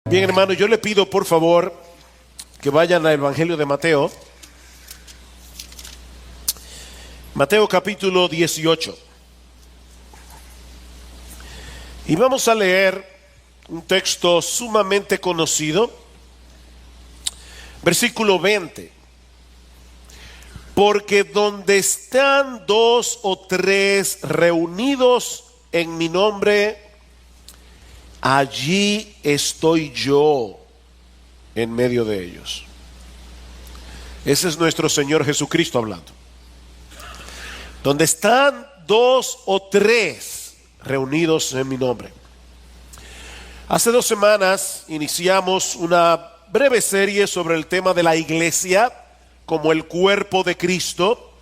Bien, hermano, yo le pido por favor que vayan al Evangelio de Mateo. Mateo capítulo 18. Y vamos a leer un texto sumamente conocido, versículo 20. Porque donde están dos o tres reunidos en mi nombre, allí estoy yo en medio de ellos. Ese es nuestro Señor Jesucristo hablando. Donde están dos o tres reunidos en mi nombre. Hace 2 semanas iniciamos una breve serie sobre el tema de la iglesia como el cuerpo de Cristo.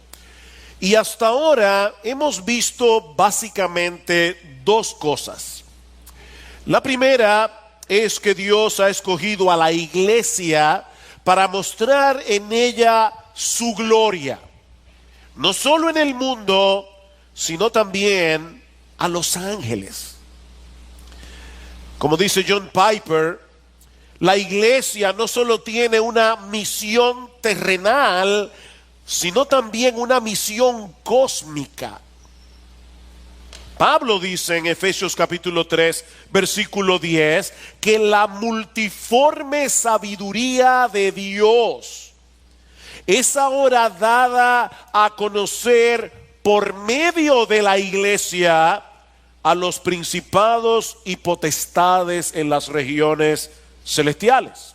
Y hasta ahora hemos visto básicamente 2 cosas. La primera es que Dios ha escogido a la iglesia para mostrar en ella su gloria. No solo en el mundo, sino también a los ángeles. Como dice John Piper, la iglesia no solo tiene una misión terrenal, sino también una misión cósmica. Pablo dice en Efesios capítulo 3, versículo 10, que la multiforme sabiduría de Dios es ahora dada a conocer por medio de la iglesia a los principados y potestades en las regiones celestiales.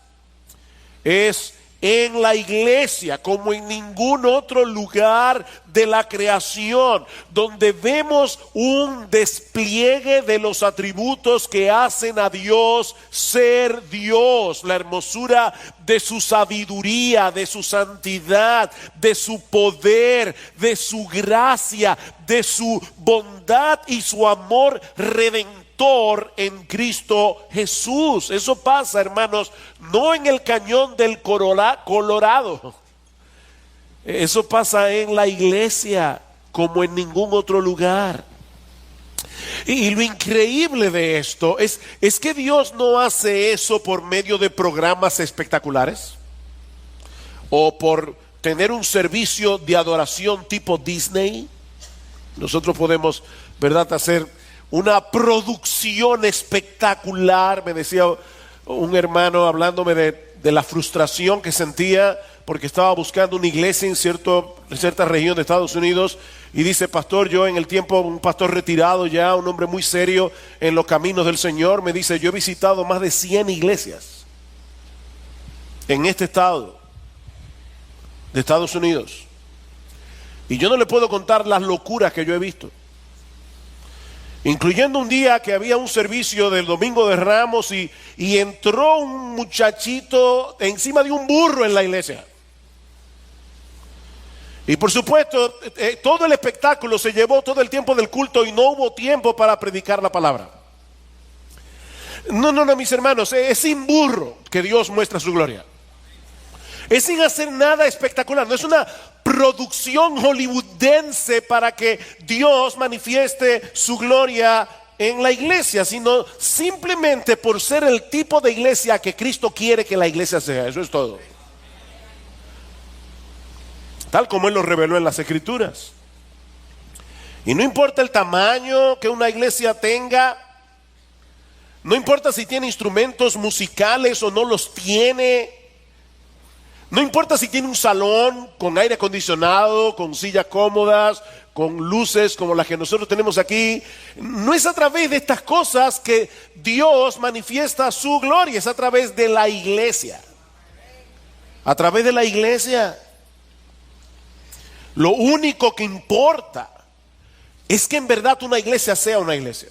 Es en la iglesia, como en ningún otro lugar de la creación, donde vemos un despliegue de los atributos que hacen a Dios ser Dios, la hermosura de su sabiduría, de su santidad, de su poder, de su gracia, de su bondad y su amor redentor en Cristo Jesús. Eso pasa, hermanos, no en el cañón del Colorado. Eso pasa en la iglesia como en ningún otro lugar. Y lo increíble de esto es que Dios no hace eso por medio de programas espectaculares o por tener un servicio de adoración tipo Disney. Nosotros podemos, ¿verdad?, hacer una producción espectacular. Me decía un hermano hablándome de la frustración que sentía porque estaba buscando una iglesia en cierta región de Estados Unidos, y dice: pastor, yo en el tiempo, un pastor retirado ya, un hombre muy serio en los caminos del Señor, me dice: yo he visitado más de 100 iglesias en este estado de Estados Unidos, y yo no le puedo contar las locuras que yo he visto, incluyendo un día que había un servicio del Domingo de Ramos y entró un muchachito encima de un burro en la iglesia. Y por supuesto, todo el espectáculo se llevó todo el tiempo del culto y no hubo tiempo para predicar la palabra. No, mis hermanos, es sin burro que Dios muestra su gloria. Es sin hacer nada espectacular, no es una producción hollywoodense para que Dios manifieste su gloria en la iglesia, sino simplemente por ser el tipo de iglesia que Cristo quiere que la iglesia sea. Eso es todo. Tal como Él lo reveló en las Escrituras. Y no importa el tamaño que una iglesia tenga, no importa si tiene instrumentos musicales o no los tiene, no importa si tiene un salón con aire acondicionado, con sillas cómodas, con luces como las que nosotros tenemos aquí. No es a través de estas cosas que Dios manifiesta su gloria, es a través de la iglesia. A través de la iglesia. Lo único que importa es que en verdad una iglesia sea una iglesia.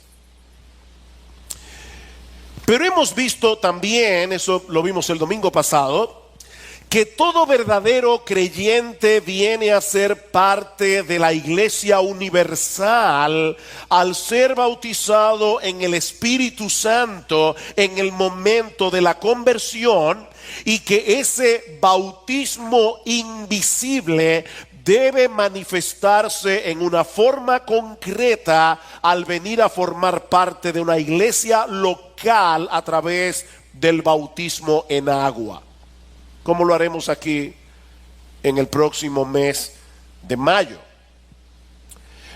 Pero hemos visto también, eso lo vimos el domingo pasado, que todo verdadero creyente viene a ser parte de la iglesia universal al ser bautizado en el Espíritu Santo en el momento de la conversión, y que ese bautismo invisible debe manifestarse en una forma concreta al venir a formar parte de una iglesia local a través del bautismo en agua, como lo haremos aquí en el próximo mes de mayo.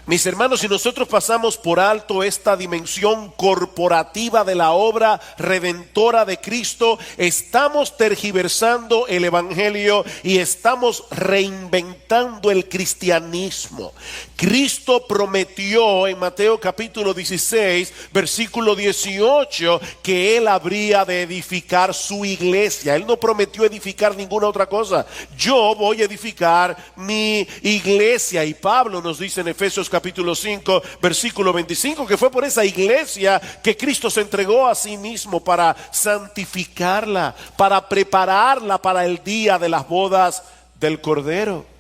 Mis hermanos, si nosotros pasamos por alto esta dimensión corporativa de la obra redentora de Cristo, estamos tergiversando el evangelio y estamos reinventando el cristianismo. Cristo prometió en Mateo capítulo 16, versículo 18, que Él habría de edificar su iglesia. Él no prometió edificar ninguna otra cosa. Yo voy a edificar mi iglesia. Y Pablo nos dice en Efesios capítulo 5, versículo 25, que fue por esa iglesia que Cristo se entregó a sí mismo para santificarla, para prepararla para el día de las bodas del Cordero.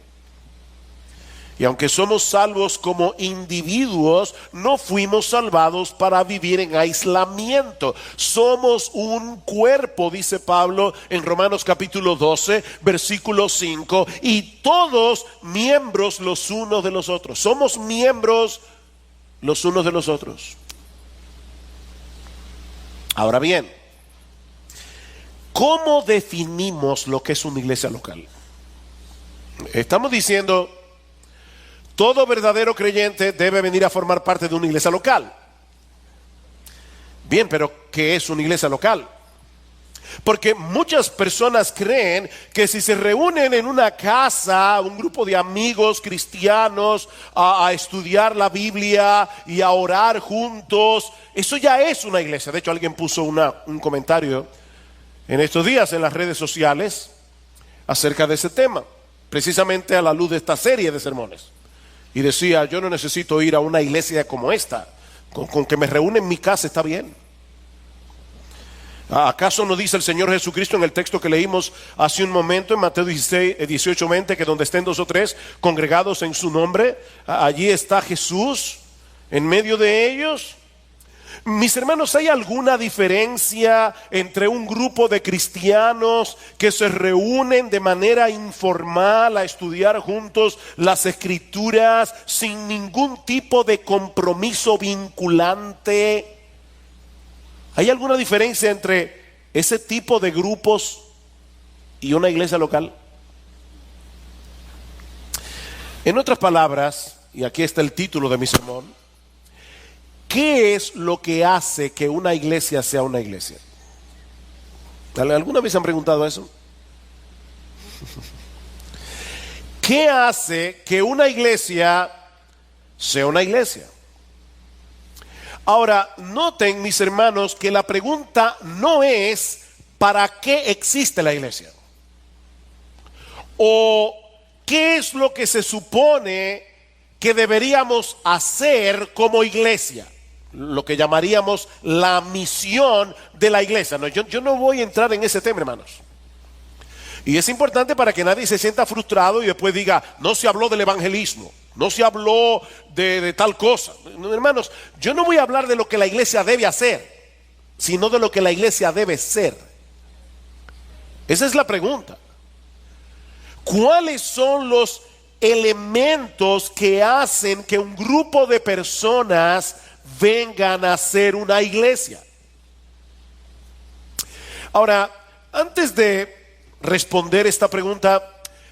Y aunque somos salvos como individuos, no fuimos salvados para vivir en aislamiento. Somos un cuerpo, dice Pablo en Romanos capítulo 12, versículo 5, y todos miembros los unos de los otros. Somos miembros los unos de los otros. Ahora bien, ¿cómo definimos lo que es una iglesia local? Estamos diciendo, todo verdadero creyente debe venir a formar parte de una iglesia local. Bien, pero ¿qué es una iglesia local? Porque muchas personas creen que si se reúnen en una casa, un grupo de amigos cristianos, a estudiar la Biblia y a orar juntos, eso ya es una iglesia. De hecho, alguien puso un comentario en estos días en las redes sociales acerca de ese tema, precisamente a la luz de esta serie de sermones. Y decía, yo no necesito ir a una iglesia como esta, con que me reúne en mi casa está bien. ¿Acaso no dice el Señor Jesucristo en el texto que leímos hace un momento en Mateo 18, 20, que donde estén dos o tres congregados en su nombre, allí está Jesús en medio de ellos? Mis hermanos, ¿hay alguna diferencia entre un grupo de cristianos que se reúnen de manera informal a estudiar juntos las Escrituras sin ningún tipo de compromiso vinculante? ¿Hay alguna diferencia entre ese tipo de grupos y una iglesia local? En otras palabras, y aquí está el título de mi sermón, ¿qué es lo que hace que una iglesia sea una iglesia? ¿Alguna vez han preguntado eso? ¿Qué hace que una iglesia sea una iglesia? Ahora, noten, mis hermanos, que la pregunta no es ¿para qué existe la iglesia? O ¿qué es lo que se supone que deberíamos hacer como iglesia? Lo que llamaríamos la misión de la iglesia. No, yo no voy a entrar en ese tema, hermanos. Y es importante para que nadie se sienta frustrado y después diga, no se habló del evangelismo, no se habló de tal cosa. No, hermanos, yo no voy a hablar de lo que la iglesia debe hacer, sino de lo que la iglesia debe ser. Esa es la pregunta. ¿Cuáles son los elementos que hacen que un grupo de personas vengan a ser una iglesia? Ahora, antes de responder esta pregunta,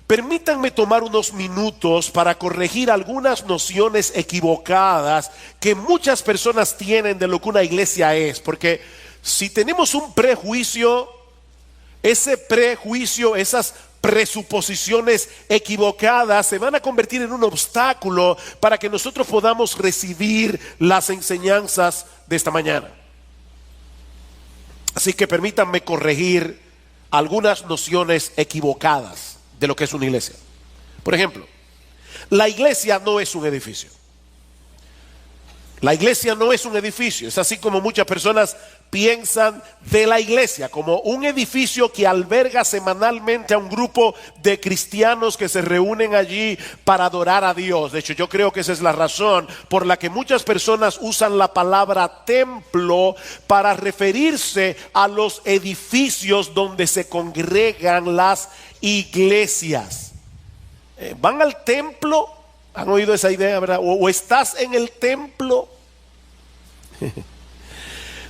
permítanme tomar unos minutos para corregir algunas nociones equivocadas que muchas personas tienen de lo que una iglesia es. Porque si tenemos un prejuicio, ese prejuicio, esas presuposiciones equivocadas se van a convertir en un obstáculo para que nosotros podamos recibir las enseñanzas de esta mañana. Así que permítanme corregir algunas nociones equivocadas de lo que es una iglesia. Por ejemplo, la iglesia no es un edificio. La iglesia no es un edificio. Es así como muchas personas piensan de la iglesia, como un edificio que alberga semanalmente a un grupo de cristianos que se reúnen allí para adorar a Dios. De hecho, yo creo que esa es la razón por la que muchas personas usan la palabra templo para referirse a los edificios donde se congregan las iglesias. ¿Van al templo? ¿Han oído esa idea, verdad? ¿O estás en el templo?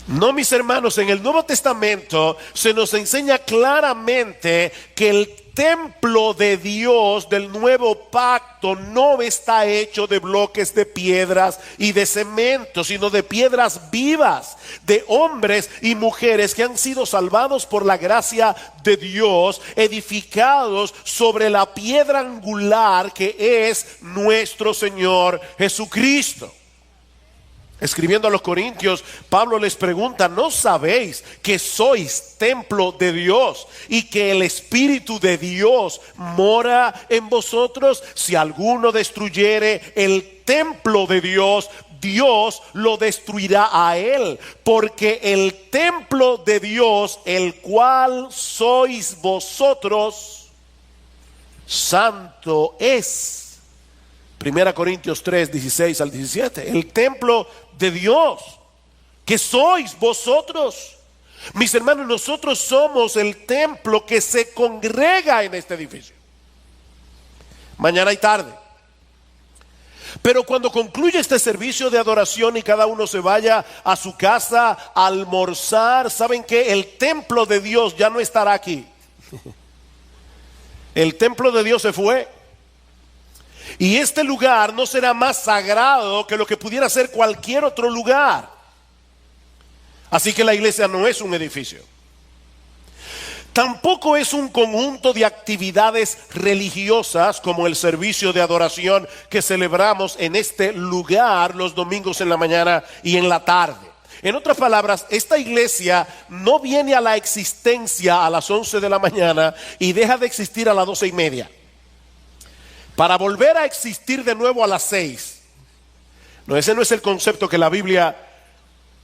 No, mis hermanos, en el Nuevo Testamento se nos enseña claramente que el templo de Dios del nuevo pacto no está hecho de bloques de piedras y de cemento, sino de piedras vivas, de hombres y mujeres que han sido salvados por la gracia de Dios, edificados sobre la piedra angular que es nuestro Señor Jesucristo. Escribiendo a los Corintios, Pablo les pregunta: ¿no sabéis que sois templo de Dios y que el Espíritu de Dios mora en vosotros? Si alguno destruyere el templo de Dios, Dios lo destruirá a él, porque el templo de Dios, el cual sois vosotros, santo es. 1 Corintios 3, 16 al 17. El templo de Dios, que sois vosotros. Mis hermanos, nosotros somos el templo que se congrega en este edificio, mañana y tarde. Pero cuando concluye este servicio de adoración y cada uno se vaya a su casa a almorzar, ¿saben qué? El templo de Dios ya no estará aquí. El templo de Dios se fue. Y este lugar no será más sagrado que lo que pudiera ser cualquier otro lugar. Así que la iglesia no es un edificio. Tampoco es un conjunto de actividades religiosas como el servicio de adoración que celebramos en este lugar los domingos en la mañana y en la tarde. En otras palabras, esta iglesia no viene a la existencia a las 11 de la mañana y deja de existir a las 12:30. Para volver a existir de nuevo a las 6. No, ese no es el concepto que la Biblia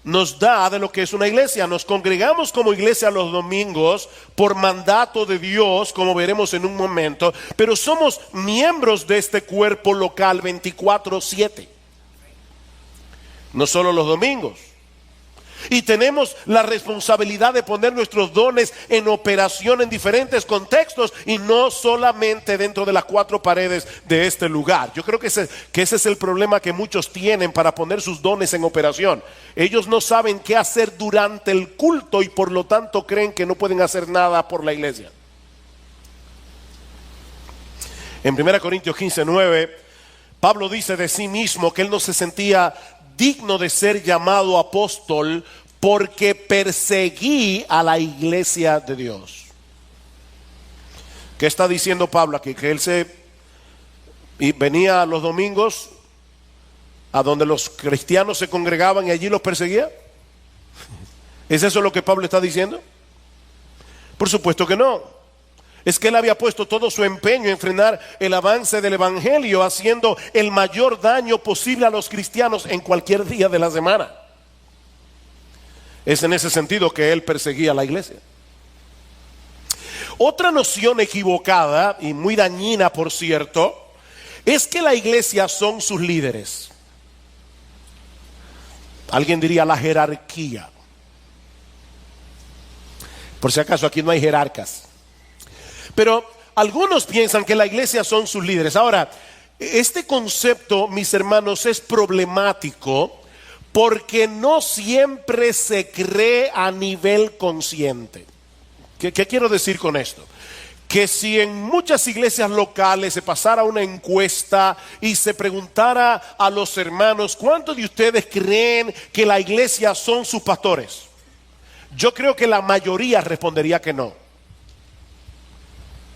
nos da de lo que es una iglesia. Nos congregamos como iglesia los domingos por mandato de Dios, como veremos en un momento, pero somos miembros de este cuerpo local 24/7. No solo los domingos. Y tenemos la responsabilidad de poner nuestros dones en operación en diferentes contextos y no solamente dentro de las 4 paredes de este lugar. Yo creo que ese es el problema que muchos tienen para poner sus dones en operación. Ellos no saben qué hacer durante el culto y por lo tanto creen que no pueden hacer nada por la iglesia. En 1 Corintios 15:9, Pablo dice de sí mismo que él no se sentía digno de ser llamado apóstol porque perseguí a la iglesia de Dios. ¿Qué está diciendo Pablo aquí? Que él venía los domingos a donde los cristianos se congregaban y allí los perseguía. ¿Es eso lo que Pablo está diciendo? Por supuesto que no. Es que él había puesto todo su empeño en frenar el avance del evangelio, haciendo el mayor daño posible a los cristianos en cualquier día de la semana. Es en ese sentido que él perseguía a la iglesia. Otra noción equivocada y muy dañina, por cierto, es que la iglesia son sus líderes. Alguien diría la jerarquía. Por si acaso aquí no hay jerarcas. Pero algunos piensan que la iglesia son sus líderes. Ahora, este concepto, mis hermanos, es problemático porque no siempre se cree a nivel consciente. ¿Qué quiero decir con esto? Que si en muchas iglesias locales se pasara una encuesta y se preguntara a los hermanos, ¿cuántos de ustedes creen que la iglesia son sus pastores? Yo creo que la mayoría respondería que no.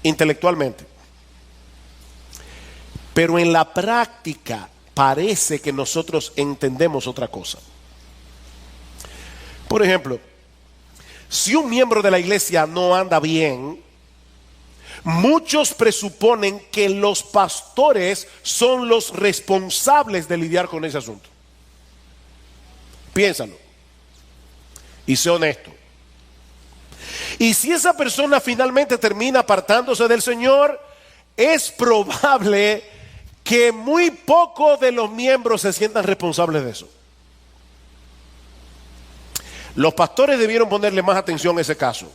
Intelectualmente. Pero en la práctica parece que nosotros entendemos otra cosa. Por ejemplo, si un miembro de la iglesia no anda bien, muchos presuponen que los pastores son los responsables de lidiar con ese asunto. Piénsalo y sé honesto. Y si esa persona finalmente termina apartándose del Señor, es probable que muy pocos de los miembros se sientan responsables de eso. Los pastores debieron ponerle más atención a ese caso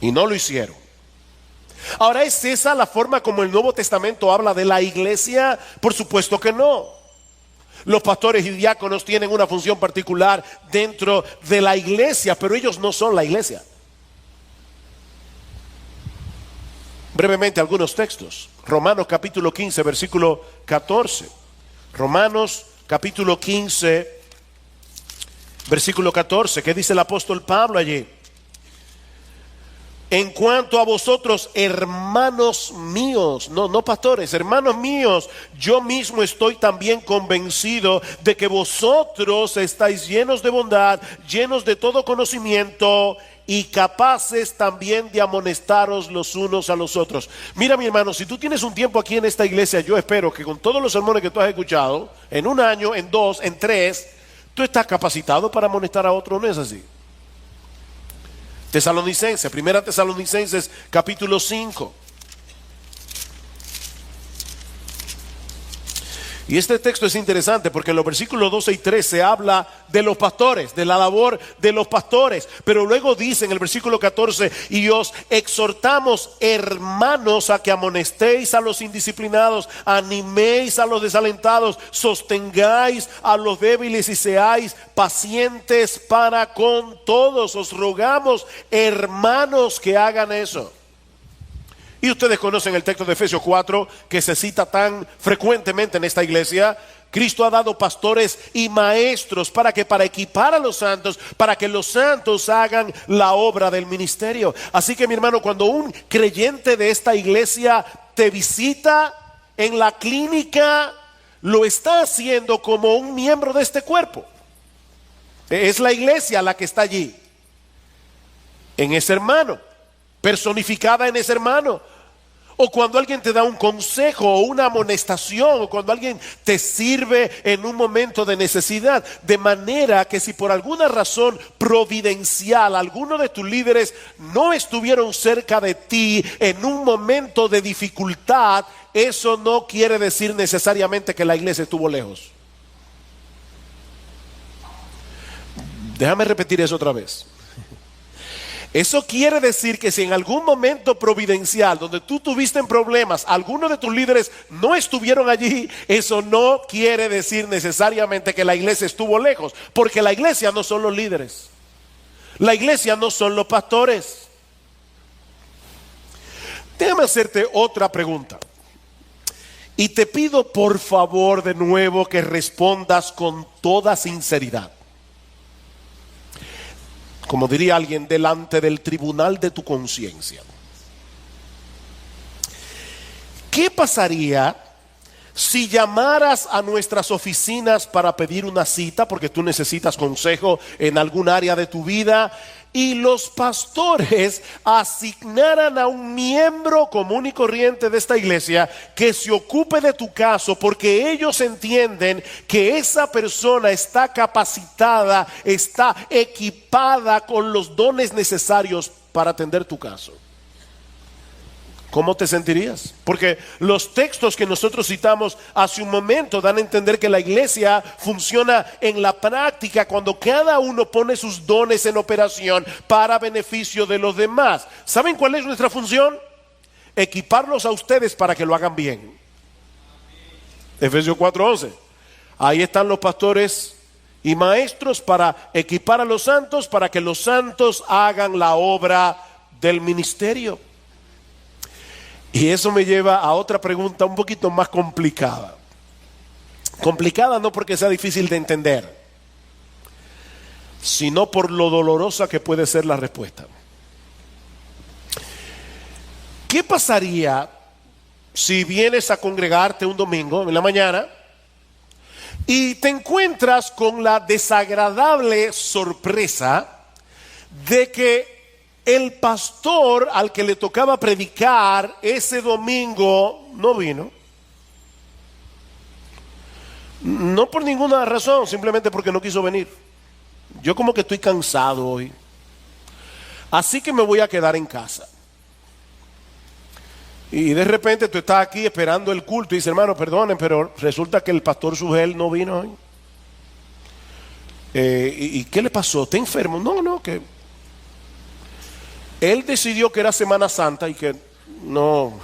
y no lo hicieron. Ahora, ¿es esa la forma como el Nuevo Testamento habla de la iglesia? Por supuesto que no. Los pastores y diáconos tienen una función particular dentro de la iglesia, pero ellos no son la iglesia. Brevemente algunos textos. Romanos capítulo 15, versículo 14. Romanos capítulo 15, versículo 14. ¿Qué dice el apóstol Pablo allí? En cuanto a vosotros, hermanos míos, no pastores, hermanos míos, yo mismo estoy también convencido de que vosotros estáis llenos de bondad, llenos de todo conocimiento y capaces también de amonestaros los unos a los otros. Mira, mi hermano, si tú tienes un tiempo aquí en esta iglesia, yo espero que con todos los sermones que tú has escuchado, en un año, en dos, en tres, tú estás capacitado para amonestar a otros, ¿no es así? Tesalonicenses, primera Tesalonicenses capítulo 5. Y este texto es interesante porque en los versículos 12 y 13 habla de los pastores, de la labor de los pastores. Pero luego dice en el versículo 14, y os exhortamos, hermanos, a que amonestéis a los indisciplinados, animéis a los desalentados, sostengáis a los débiles y seáis pacientes para con todos. Os rogamos, hermanos, que hagan eso. Y ustedes conocen el texto de Efesios 4 que se cita tan frecuentemente en esta iglesia. Cristo ha dado pastores y maestros para equipar a los santos, para que los santos hagan la obra del ministerio. Así que, mi hermano, cuando un creyente de esta iglesia te visita en la clínica, lo está haciendo como un miembro de este cuerpo. Es la iglesia la que está allí, en ese hermano, personificada en ese hermano. O cuando alguien te da un consejo o una amonestación, o cuando alguien te sirve en un momento de necesidad. De manera que si por alguna razón providencial alguno de tus líderes no estuvieron cerca de ti en un momento de dificultad, eso no quiere decir necesariamente que la iglesia estuvo lejos. Déjame repetir eso otra vez. Eso quiere decir que si en algún momento providencial donde tú tuviste problemas, algunos de tus líderes no estuvieron allí, eso no quiere decir necesariamente que la iglesia estuvo lejos, porque la iglesia no son los líderes, la iglesia no son los pastores. Déjame hacerte otra pregunta y te pido por favor de nuevo que respondas con toda sinceridad. Como diría alguien, delante del tribunal de tu conciencia. ¿Qué pasaría si llamaras a nuestras oficinas para pedir una cita porque tú necesitas consejo en algún área de tu vida y los pastores asignaran a un miembro común y corriente de esta iglesia que se ocupe de tu caso porque ellos entienden que esa persona está capacitada, está equipada con los dones necesarios para atender tu caso? ¿Cómo te sentirías? Porque los textos que nosotros citamos hace un momento dan a entender que la iglesia funciona en la práctica cuando cada uno pone sus dones en operación para beneficio de los demás. ¿Saben cuál es nuestra función? Equiparlos a ustedes para que lo hagan bien. Efesios 4:11. Ahí están los pastores y maestros para equipar a los santos, para que los santos hagan la obra del ministerio. Y eso me lleva a otra pregunta un poquito más complicada. Complicada no porque sea difícil de entender, sino por lo dolorosa que puede ser la respuesta. ¿Qué pasaría si vienes a congregarte un domingo en la mañana y te encuentras con la desagradable sorpresa de que el pastor al que le tocaba predicar ese domingo no vino? No por ninguna razón, simplemente porque no quiso venir. Yo como que estoy cansado hoy, así que me voy a quedar en casa. Y de repente tú estás aquí esperando el culto y dices, hermano, perdonen, pero resulta que el pastor Sugel no vino hoy. ¿Y qué le pasó? ¿Está enfermo? No, que él decidió que era Semana Santa y que no.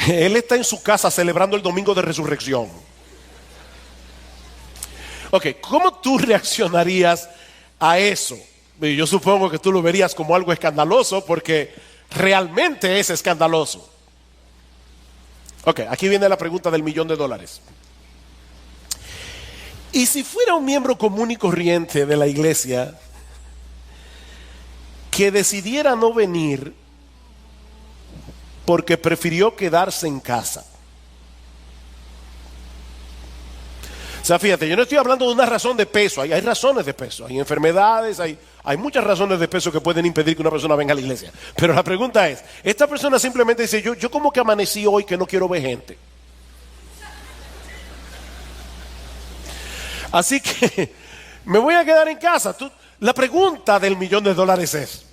Él está en su casa celebrando el domingo de resurrección. Ok, ¿cómo tú reaccionarías a eso? Yo supongo que tú lo verías como algo escandaloso porque realmente es escandaloso. Ok, aquí viene la pregunta del $1.000.000. ¿Y si fuera un miembro común y corriente de la iglesia que decidiera no venir porque prefirió quedarse en casa? O sea, fíjate, yo no estoy hablando de una razón de peso, hay razones de peso, hay enfermedades, hay muchas razones de peso que pueden impedir que una persona venga a la iglesia. Pero la pregunta es, esta persona simplemente dice, yo como que amanecí hoy que no quiero ver gente. Así que me voy a quedar en casa. La pregunta del $1.000.000 es,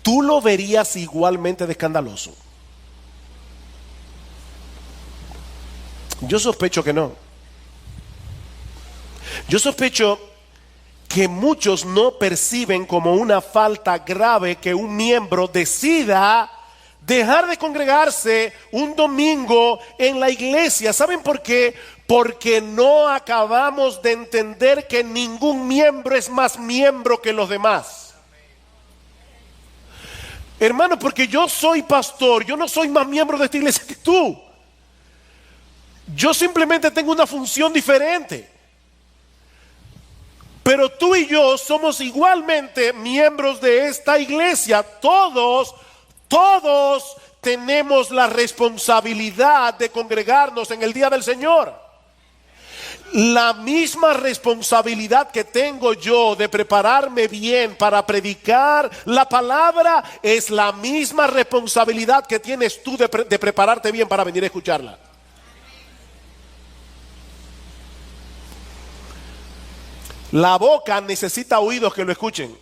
¿tú lo verías igualmente de escandaloso? Yo sospecho que no. Yo sospecho que muchos no perciben como una falta grave que un miembro decida dejar de congregarse un domingo en la iglesia. ¿Saben por qué? Porque no acabamos de entender que ningún miembro es más miembro que los demás. Hermano, porque yo soy pastor, yo no soy más miembro de esta iglesia que tú. Yo simplemente tengo una función diferente. Pero tú y yo somos igualmente miembros de esta iglesia. Todos tenemos la responsabilidad de congregarnos en el día del Señor. La misma responsabilidad que tengo yo de prepararme bien para predicar la palabra es la misma responsabilidad que tienes tú de prepararte bien para venir a escucharla. La boca necesita oídos que lo escuchen.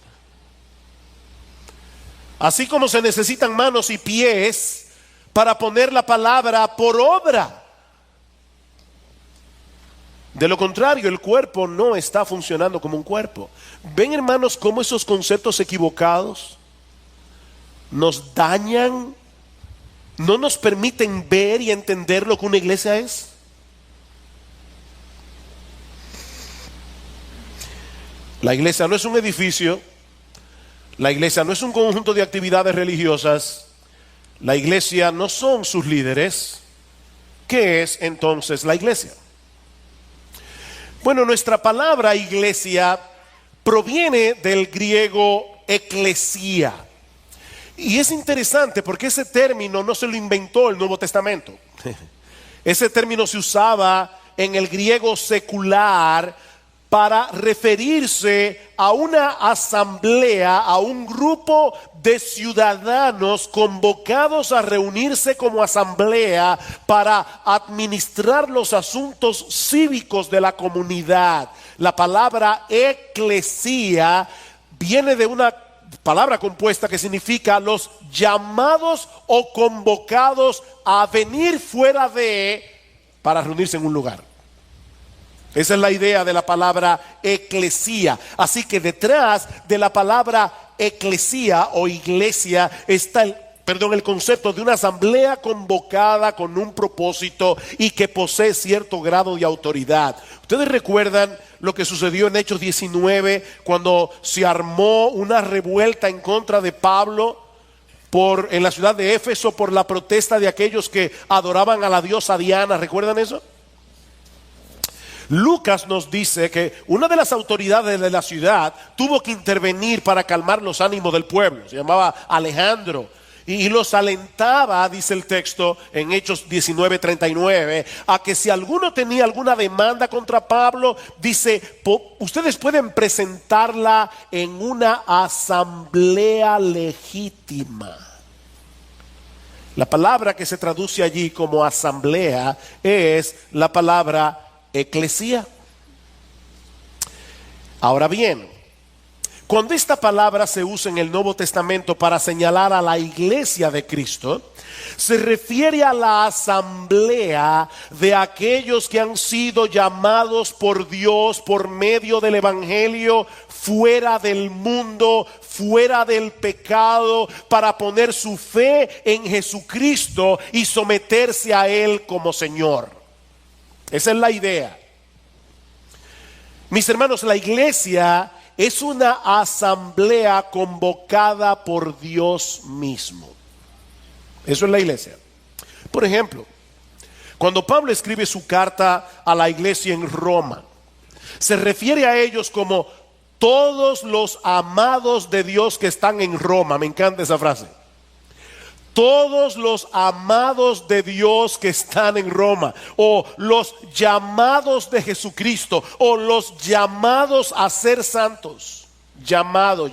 Así como se necesitan manos y pies para poner la palabra por obra. De lo contrario, el cuerpo no está funcionando como un cuerpo. ¿Ven, hermanos, cómo esos conceptos equivocados nos dañan? No nos permiten ver y entender lo que una iglesia es. La iglesia no es un edificio, la iglesia no es un conjunto de actividades religiosas, la iglesia no son sus líderes. ¿Qué es entonces la iglesia? Bueno, nuestra palabra iglesia proviene del griego eclesía. Y es interesante porque ese término no se lo inventó el Nuevo Testamento. Ese término se usaba en el griego secular para referirse a una asamblea, a un grupo de ciudadanos convocados a reunirse como asamblea para administrar los asuntos cívicos de la comunidad. La palabra eclesía viene de una palabra compuesta que significa los llamados o convocados a venir fuera de para reunirse en un lugar. Esa es la idea de la palabra eclesía. Así que detrás de la palabra eclesía o iglesia está el concepto de una asamblea convocada con un propósito y que posee cierto grado de autoridad. Ustedes recuerdan lo que sucedió en Hechos 19 cuando se armó una revuelta en contra de Pablo en la ciudad de Éfeso por la protesta de aquellos que adoraban a la diosa Diana. ¿Recuerdan eso? Lucas nos dice que una de las autoridades de la ciudad tuvo que intervenir para calmar los ánimos del pueblo. Se llamaba Alejandro y los alentaba, dice el texto en Hechos 19:39, a que si alguno tenía alguna demanda contra Pablo, dice, ustedes pueden presentarla en una asamblea legítima. La palabra que se traduce allí como asamblea es la palabra eclesía. Ahora bien, cuando esta palabra se usa en el Nuevo Testamento para señalar a la iglesia de Cristo, se refiere a la asamblea de aquellos que han sido llamados por Dios por medio del Evangelio fuera del mundo, fuera del pecado, para poner su fe en Jesucristo y someterse a Él como Señor. Esa es la idea. Mis hermanos, la iglesia es una asamblea convocada por Dios mismo. Eso es la iglesia. Por ejemplo, cuando Pablo escribe su carta a la iglesia en Roma, se refiere a ellos como todos los amados de Dios que están en Roma. Me encanta esa frase. Todos los amados de Dios que están en Roma, o los llamados de Jesucristo, o los llamados a ser santos. Llamados.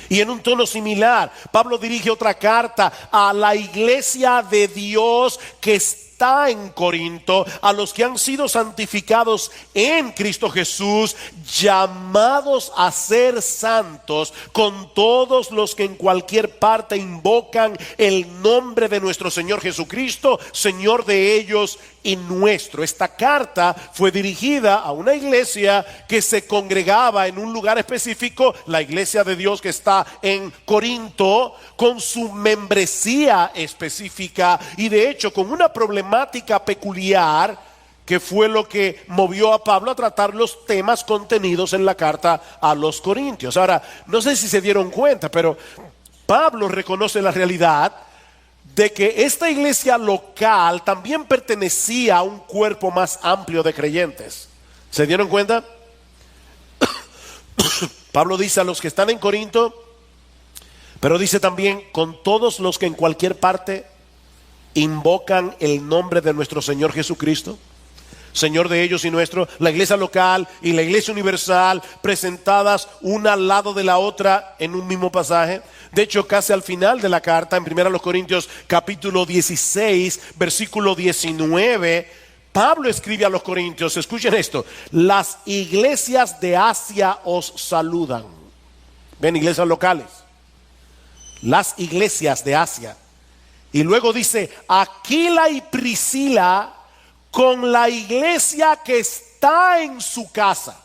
Y en un tono similar, Pablo dirige otra carta a la iglesia de Dios que está en Corinto, a los que han sido santificados en Cristo Jesús, llamados a ser santos, con todos los que en cualquier parte invocan el nombre de nuestro Señor Jesucristo, Señor de ellos y nuestro. Esta carta fue dirigida a una iglesia que se congregaba en un lugar específico, la iglesia de Dios que está en Corinto, con su membresía específica y de hecho con una problemática peculiar, que fue lo que movió a Pablo a tratar los temas contenidos en la carta a los Corintios. Ahora, no sé si se dieron cuenta, pero Pablo reconoce la realidad de que esta iglesia local también pertenecía a un cuerpo más amplio de creyentes. ¿Se dieron cuenta? Pablo dice a los que están en Corinto, pero dice también con todos los que en cualquier parte invocan el nombre de nuestro Señor Jesucristo, Señor de ellos y nuestro. La iglesia local y la iglesia universal presentadas una al lado de la otra en un mismo pasaje. De hecho, casi al final de la carta, en 1 Corintios capítulo 16, versículo 19, Pablo escribe a los corintios, escuchen esto: las iglesias de Asia os saludan. Ven, iglesias locales, las iglesias de Asia. Y luego dice: Aquila y Priscila con la iglesia que está en su casa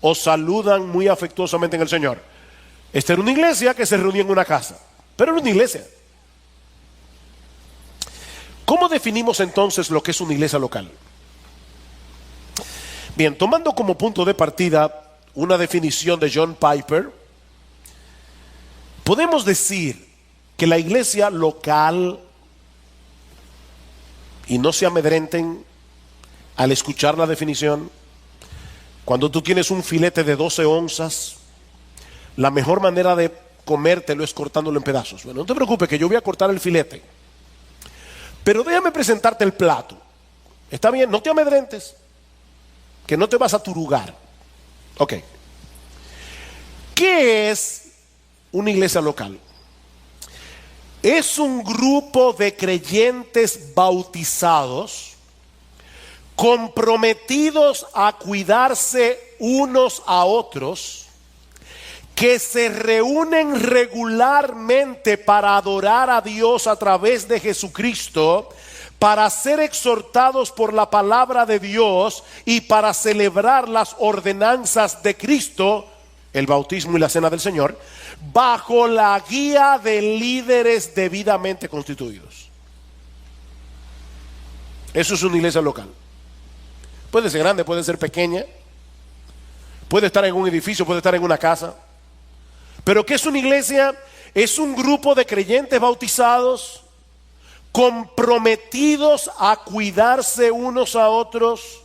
os saludan muy afectuosamente en el Señor. Esta era una iglesia que se reunía en una casa, pero era una iglesia. ¿Cómo definimos entonces lo que es una iglesia local? Bien, tomando como punto de partida una definición de John Piper, podemos decir que la iglesia local, y no se amedrenten al escuchar la definición, cuando tú tienes un filete de 12 onzas, la mejor manera de comértelo es cortándolo en pedazos. Bueno, no te preocupes que yo voy a cortar el filete, pero déjame presentarte el plato. Está bien, no te amedrentes, que no te vas a turugar. Ok. ¿Qué es una iglesia local? Es un grupo de creyentes bautizados, comprometidos a cuidarse unos a otros, que se reúnen regularmente para adorar a Dios a través de Jesucristo, para ser exhortados por la palabra de Dios y para celebrar las ordenanzas de Cristo, el bautismo y la cena del Señor, bajo la guía de líderes debidamente constituidos. Eso es una iglesia local. Puede ser grande, puede ser pequeña, puede estar en un edificio, puede estar en una casa. Pero ¿qué es una iglesia? Es un grupo de creyentes bautizados, comprometidos a cuidarse unos a otros,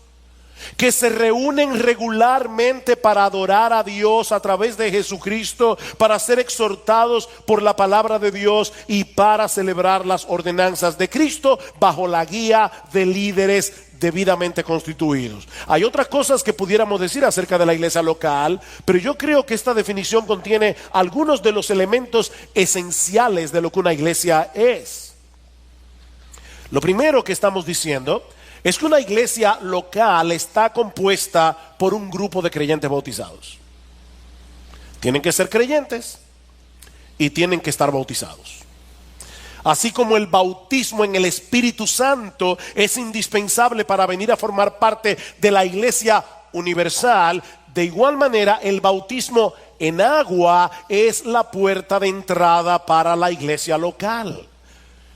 que se reúnen regularmente para adorar a Dios a través de Jesucristo, para ser exhortados por la palabra de Dios y para celebrar las ordenanzas de Cristo bajo la guía de líderes debidamente constituidos. Hay otras cosas que pudiéramos decir acerca de la iglesia local, pero yo creo que esta definición contiene algunos de los elementos esenciales de lo que una iglesia es. Lo primero que estamos diciendo es que una iglesia local está compuesta por un grupo de creyentes bautizados. Tienen que ser creyentes y tienen que estar bautizados. Así como el bautismo en el Espíritu Santo es indispensable para venir a formar parte de la iglesia universal, de igual manera el bautismo en agua es la puerta de entrada para la iglesia local.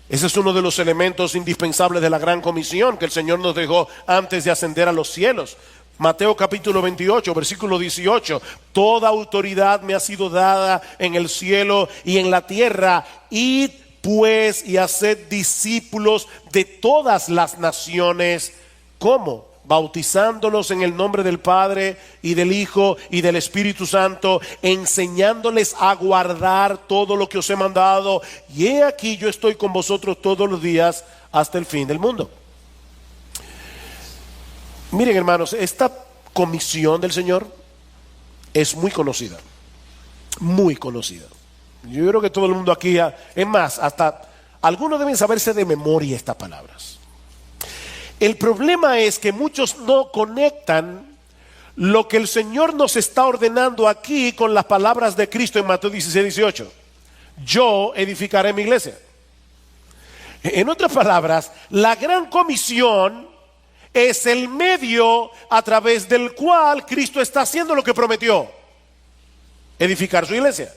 Ese es uno de los elementos indispensables de la gran comisión que el Señor nos dejó antes de ascender a los cielos. Mateo capítulo 28, versículo 18. Toda autoridad me ha sido dada en el cielo y en la tierra. Id pues y haced discípulos de todas las naciones. ¿Cómo? Bautizándolos en el nombre del Padre y del Hijo y del Espíritu Santo, enseñándoles a guardar todo lo que os he mandado. Y he aquí yo estoy con vosotros todos los días hasta el fin del mundo. Miren, hermanos, esta comisión del Señor es muy conocida, muy conocida. Yo creo que todo el mundo aquí, es más, hasta algunos deben saberse de memoria estas palabras. El problema es que muchos no conectan lo que el Señor nos está ordenando aquí con las palabras de Cristo en Mateo 16, 18. Yo edificaré mi iglesia. En otras palabras, la gran comisión es el medio a través del cual Cristo está haciendo lo que prometió: edificar su iglesia.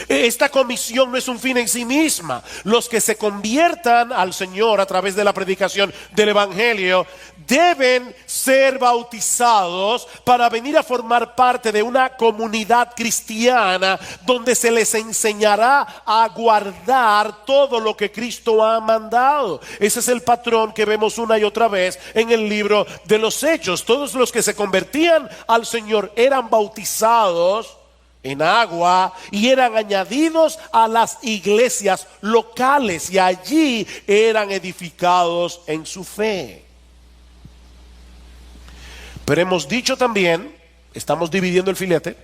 Esta comisión no es un fin en sí misma. Los que se conviertan al Señor a través de la predicación del Evangelio deben ser bautizados para venir a formar parte de una comunidad cristiana donde se les enseñará a guardar todo lo que Cristo ha mandado. Ese es el patrón que vemos una y otra vez en el libro de los Hechos. Todos los que se convertían al Señor eran bautizados en agua y eran añadidos a las iglesias locales y allí eran edificados en su fe. Pero hemos dicho también, estamos dividiendo el filete,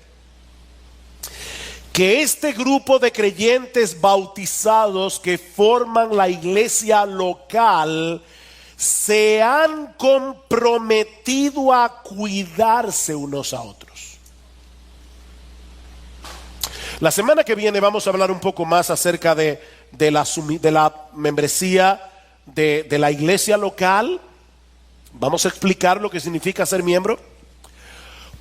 que este grupo de creyentes bautizados que forman la iglesia local se han comprometido a cuidarse unos a otros. La semana que viene vamos a hablar un poco más acerca de la membresía de la iglesia local. Vamos a explicar lo que significa ser miembro.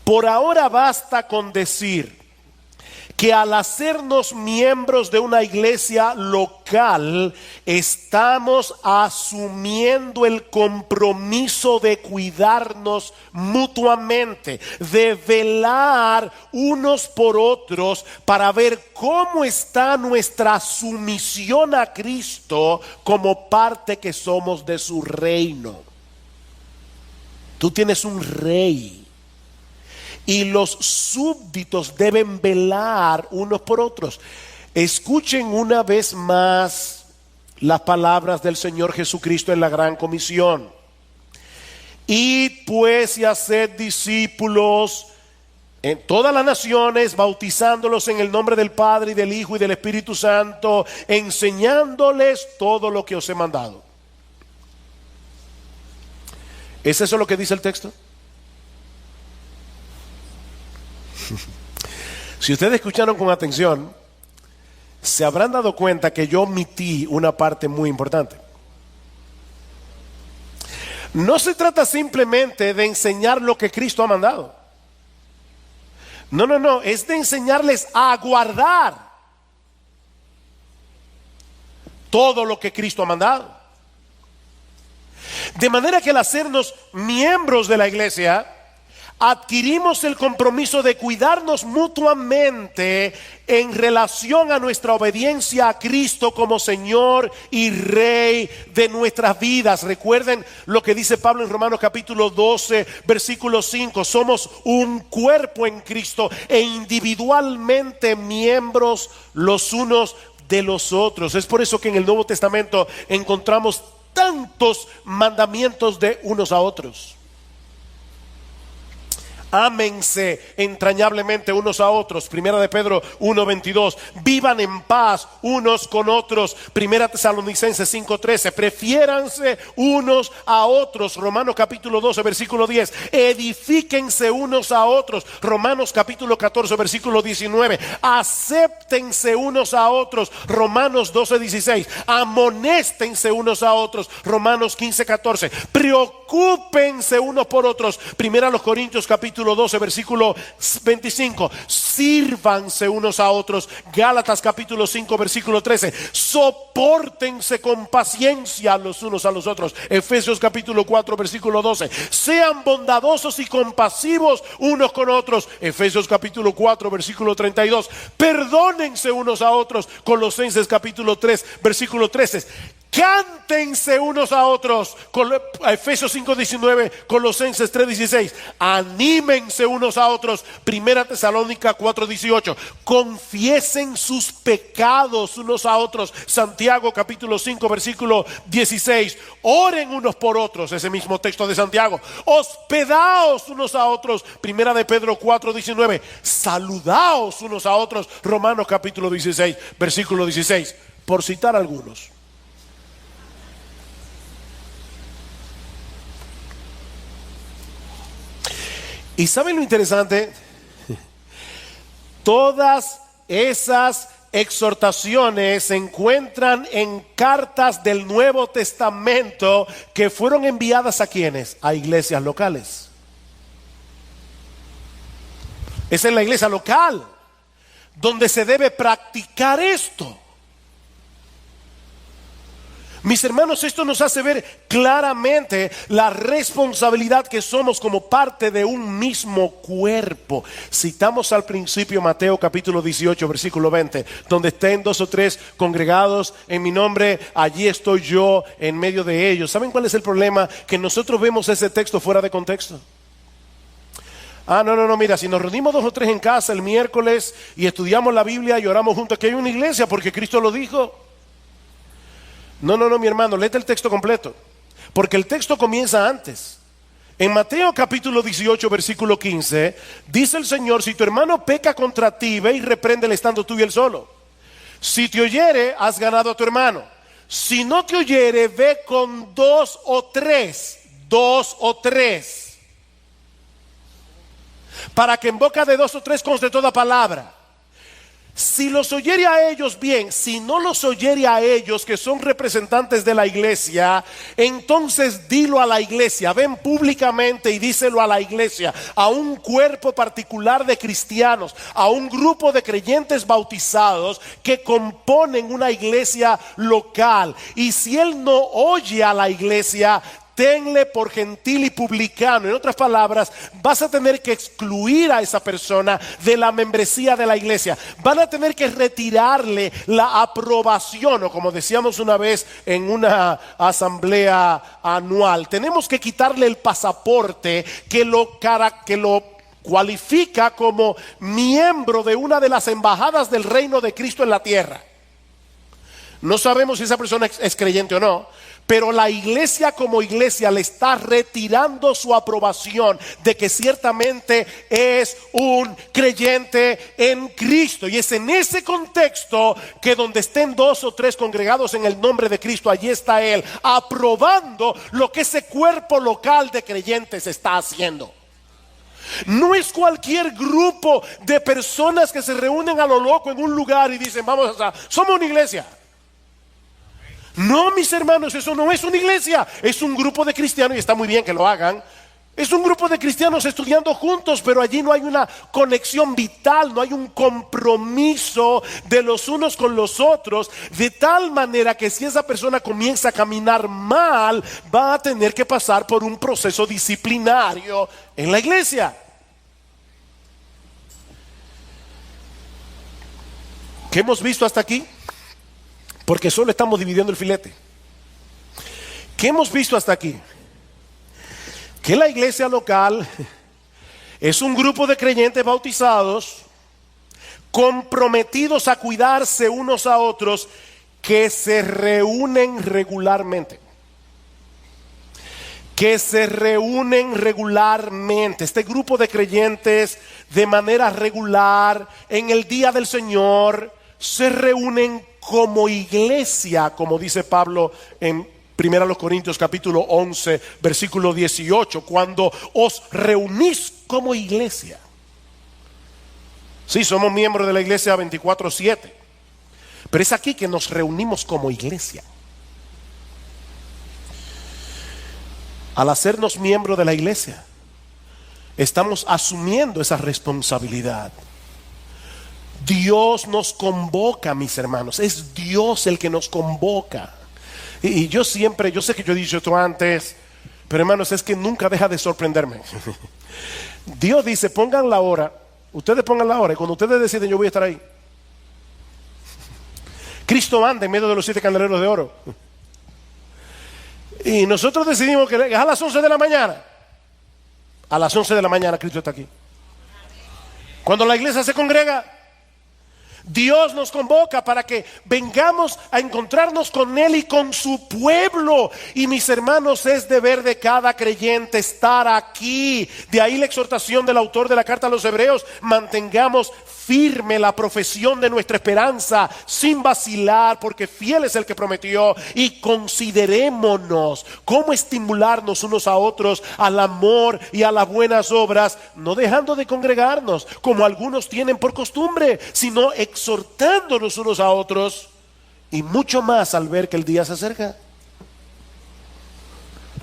Por ahora basta con decir que al hacernos miembros de una iglesia local, estamos asumiendo el compromiso de cuidarnos mutuamente, de velar unos por otros para ver cómo está nuestra sumisión a Cristo como parte que somos de su reino. Tú tienes un rey. Y los súbditos deben velar unos por otros. Escuchen una vez más las palabras del Señor Jesucristo en la gran comisión. Id pues y haced discípulos en todas las naciones, bautizándolos en el nombre del Padre y del Hijo y del Espíritu Santo, enseñándoles todo lo que os he mandado. ¿Es eso lo que dice el texto? Si ustedes escucharon con atención, se habrán dado cuenta que yo omití una parte muy importante. No se trata simplemente de enseñar lo que Cristo ha mandado. No, es de enseñarles a guardar todo lo que Cristo ha mandado. De manera que al hacernos miembros de la iglesia, adquirimos el compromiso de cuidarnos mutuamente en relación a nuestra obediencia a Cristo como Señor y Rey de nuestras vidas. Recuerden lo que dice Pablo en Romanos capítulo 12, versículo 5. Somos un cuerpo en Cristo e individualmente miembros los unos de los otros. Es por eso que en el Nuevo Testamento encontramos tantos mandamientos de unos a otros. Ámense entrañablemente unos a otros. Primera de Pedro 1:22. Vivan en paz unos con otros. Primera Tesalonicenses 5:13. Prefiéranse unos a otros. Romanos capítulo 12 versículo 10. Edifíquense unos a otros. Romanos capítulo 14 versículo 19. Acéptense unos a otros. Romanos 12:16. Amonéstense unos a otros. Romanos 15:14. Preocúpense unos por otros. Primera los Corintios capítulo capítulo 12, versículo 25. Sírvanse unos a otros. Gálatas capítulo 5, versículo 13. Sopórtense con paciencia los unos a los otros. Efesios capítulo 4, versículo 12. Sean bondadosos y compasivos unos con otros. Efesios capítulo 4, versículo 32. Perdónense unos a otros. Colosenses capítulo 3, versículo 13. Cántense unos a otros. Efesios 5:19, Colosenses 3:16. Anímense unos a otros. Primera Tesalónica 4:18. Confiesen sus pecados unos a otros. Santiago capítulo 5, versículo 16. Oren unos por otros. Ese mismo texto de Santiago. Hospedaos unos a otros. Primera de Pedro 4:19. Saludaos unos a otros. Romanos capítulo 16, versículo 16. Por citar algunos. ¿Y saben lo interesante? Todas esas exhortaciones se encuentran en cartas del Nuevo Testamento que fueron enviadas ¿a quiénes? A iglesias locales. Esa es la iglesia local donde se debe practicar esto. Mis hermanos, esto nos hace ver claramente la responsabilidad que somos como parte de un mismo cuerpo. Citamos al principio Mateo capítulo 18, versículo 20, donde estén 2 o 3 congregados en mi nombre, allí estoy yo en medio de ellos. ¿Saben cuál es el problema? Que nosotros vemos ese texto fuera de contexto. No, mira, si nos reunimos 2 o 3 en casa el miércoles y estudiamos la Biblia y oramos juntos, que hay una iglesia porque Cristo lo dijo. No, mi hermano, léete el texto completo, porque el texto comienza antes. En Mateo capítulo 18, versículo 15, dice el Señor: si tu hermano peca contra ti, ve y repréndele estando tú y él solo. Si te oyere, has ganado a tu hermano. Si no te oyere, ve con 2 o 3, para que en boca de 2 o 3 conste toda palabra. Si los oyere a ellos, bien; si no los oyere a ellos, que son representantes de la iglesia, entonces dilo a la iglesia. Ven públicamente y díselo a la iglesia, a un cuerpo particular de cristianos, a un grupo de creyentes bautizados que componen una iglesia local. Y si él no oye a la iglesia, tenle por gentil y publicano. En otras palabras, vas a tener que excluir a esa persona de la membresía de la iglesia. Van a tener que retirarle la aprobación, o como decíamos una vez en una asamblea anual, tenemos que quitarle el pasaporte que lo cualifica como miembro de una de las embajadas del reino de Cristo en la tierra. No sabemos si esa persona es creyente o no, pero la iglesia como iglesia le está retirando su aprobación de que ciertamente es un creyente en Cristo. Y es en ese contexto que donde estén 2 o 3 congregados en el nombre de Cristo, allí está Él aprobando lo que ese cuerpo local de creyentes está haciendo. No es cualquier grupo de personas que se reúnen a lo loco en un lugar y dicen: somos una iglesia. No, mis hermanos, eso no es una iglesia. Es un grupo de cristianos, y está muy bien que lo hagan. Es un grupo de cristianos estudiando juntos, pero allí no hay una conexión vital, no hay un compromiso de los unos con los otros, de tal manera que si esa persona comienza a caminar mal, va a tener que pasar por un proceso disciplinario en la iglesia. ¿Qué hemos visto hasta aquí? Porque solo estamos dividiendo el filete. ¿Qué hemos visto hasta aquí? Que la iglesia local es un grupo de creyentes bautizados, comprometidos a cuidarse unos a otros, que se reúnen regularmente. Este grupo de creyentes, de manera regular, en el día del Señor, se reúnen como iglesia, como dice Pablo en 1 Corintios capítulo 11, versículo 18, cuando os reunís como iglesia. Sí, somos miembros de la iglesia 24/7, pero es aquí que nos reunimos como iglesia. Al hacernos miembros de la iglesia, estamos asumiendo esa responsabilidad. Dios nos convoca, mis hermanos. Es Dios el que nos convoca. Y yo siempre, yo sé que yo he dicho esto antes, pero hermanos, es que nunca deja de sorprenderme. Dios dice, pongan la hora. Ustedes pongan la hora y cuando ustedes deciden, yo voy a estar ahí. Cristo anda en medio de los 7 candeleros de oro. Y nosotros decidimos que es a las 11 de la mañana. A las 11 de la mañana Cristo está aquí. Cuando la iglesia se congrega, Dios nos convoca para que vengamos a encontrarnos con Él y con su pueblo. Y mis hermanos, es deber de cada creyente estar aquí. De ahí la exhortación del autor de la carta a los Hebreos: mantengamos firme la profesión de nuestra esperanza sin vacilar, porque fiel es el que prometió. Y considerémonos cómo estimularnos unos a otros al amor y a las buenas obras, no dejando de congregarnos como algunos tienen por costumbre, sino exhortándonos unos a otros, y mucho más al ver que el día se acerca.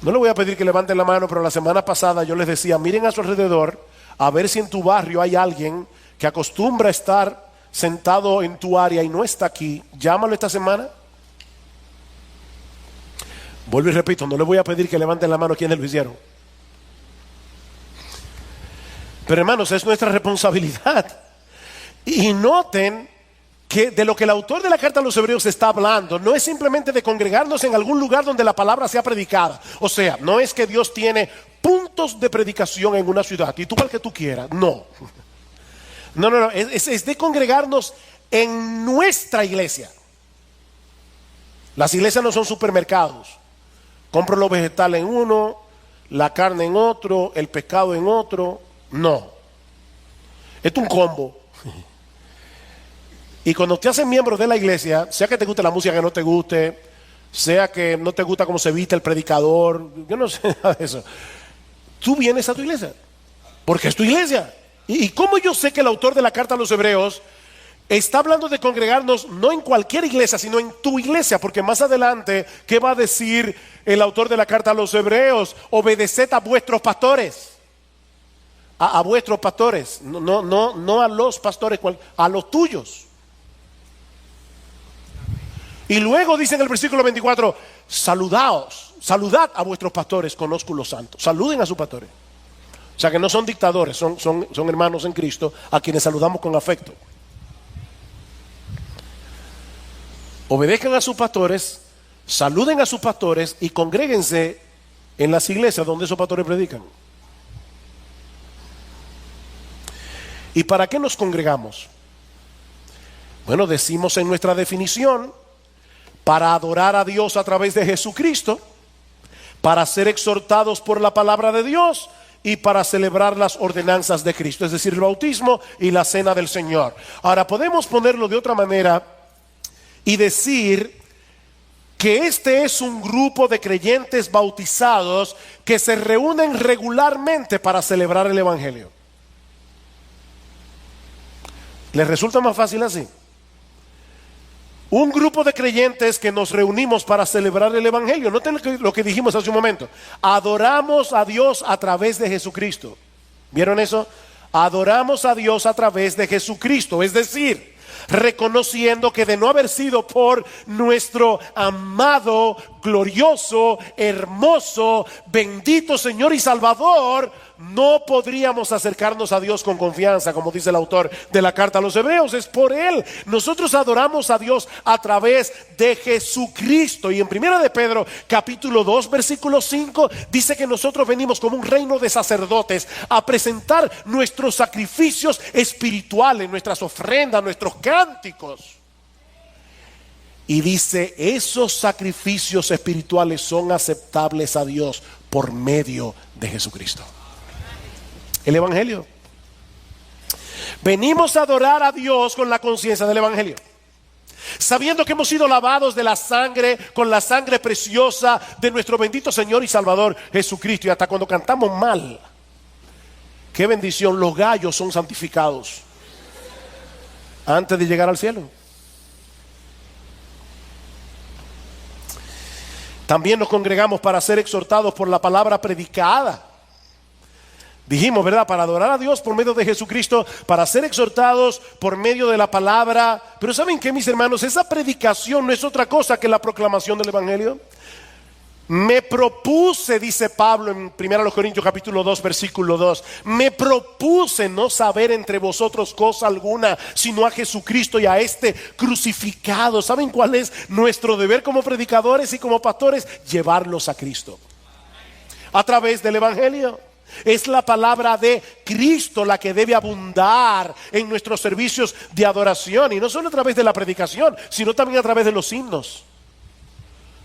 No le voy a pedir que levanten la mano, pero la semana pasada yo les decía, miren a su alrededor a ver si en tu barrio hay alguien que acostumbra a estar sentado en tu área y no está aquí. Llámalo esta semana. Vuelvo y repito, no le voy a pedir que levanten la mano quienes lo hicieron, pero hermanos, es nuestra responsabilidad. Y noten que de lo que el autor de la carta a los Hebreos está hablando no es simplemente de congregarnos en algún lugar donde la palabra sea predicada. O sea, no es que Dios tiene puntos de predicación en una ciudad y tú al que tú quieras. No, es de congregarnos en nuestra iglesia. Las iglesias no son supermercados. Compro los vegetales en uno, la carne en otro, el pescado en otro. No, esto es un combo. Y cuando te hacen miembro de la iglesia, sea que te guste la música que no te guste, sea que no te gusta cómo se viste el predicador, yo no sé nada de eso, tú vienes a tu iglesia porque es tu iglesia. ¿Y cómo yo sé que el autor de la carta a los Hebreos está hablando de congregarnos no en cualquier iglesia, sino en tu iglesia? Porque más adelante, ¿qué va a decir el autor de la carta a los Hebreos? Obedeced a vuestros pastores. A vuestros pastores, no a los pastores, a los tuyos. Y luego dice en el versículo 24, saludad a vuestros pastores con ósculo santo. Saluden a sus pastores. O sea que no son dictadores, son hermanos en Cristo a quienes saludamos con afecto. Obedezcan a sus pastores, saluden a sus pastores y congréguense en las iglesias donde esos pastores predican. ¿Y para qué nos congregamos? Bueno, decimos en nuestra definición: para adorar a Dios a través de Jesucristo, para ser exhortados por la palabra de Dios y para celebrar las ordenanzas de Cristo, es decir, el bautismo y la cena del Señor. Ahora, podemos ponerlo de otra manera y decir que este es un grupo de creyentes bautizados que se reúnen regularmente para celebrar el Evangelio. ¿Les resulta más fácil así? Un grupo de creyentes que nos reunimos para celebrar el Evangelio. Noten lo que dijimos hace un momento. Adoramos a Dios a través de Jesucristo. ¿Vieron eso? Adoramos a Dios a través de Jesucristo. Es decir, reconociendo que de no haber sido por nuestro amado, glorioso, hermoso, bendito Señor y Salvador, no podríamos acercarnos a Dios con confianza, como dice el autor de la carta a los Hebreos. Es por Él. Nosotros adoramos a Dios a través de Jesucristo. Y en 1 de Pedro, capítulo 2, versículo 5, dice que nosotros venimos como un reino de sacerdotes a presentar nuestros sacrificios espirituales, nuestras ofrendas, nuestros cánticos. Y dice, esos sacrificios espirituales son aceptables a Dios por medio de Jesucristo. El Evangelio. Venimos a adorar a Dios con la conciencia del Evangelio, sabiendo que hemos sido lavados de la sangre, con la sangre preciosa de nuestro bendito Señor y Salvador Jesucristo. Y hasta cuando cantamos mal, qué bendición, los gallos son santificados antes de llegar al cielo. También nos congregamos para ser exhortados por la palabra predicada. Dijimos, ¿verdad? Para adorar a Dios por medio de Jesucristo, para ser exhortados por medio de la palabra. Pero ¿saben qué, mis hermanos? Esa predicación no es otra cosa que la proclamación del Evangelio. Me propuse, dice Pablo en 1 Corintios capítulo 2, versículo 2, me propuse no saber entre vosotros cosa alguna, sino a Jesucristo y a este crucificado. ¿Saben cuál es nuestro deber como predicadores y como pastores? Llevarlos a Cristo a través del Evangelio. Es la palabra de Cristo la que debe abundar en nuestros servicios de adoración, y no solo a través de la predicación, sino también a través de los himnos.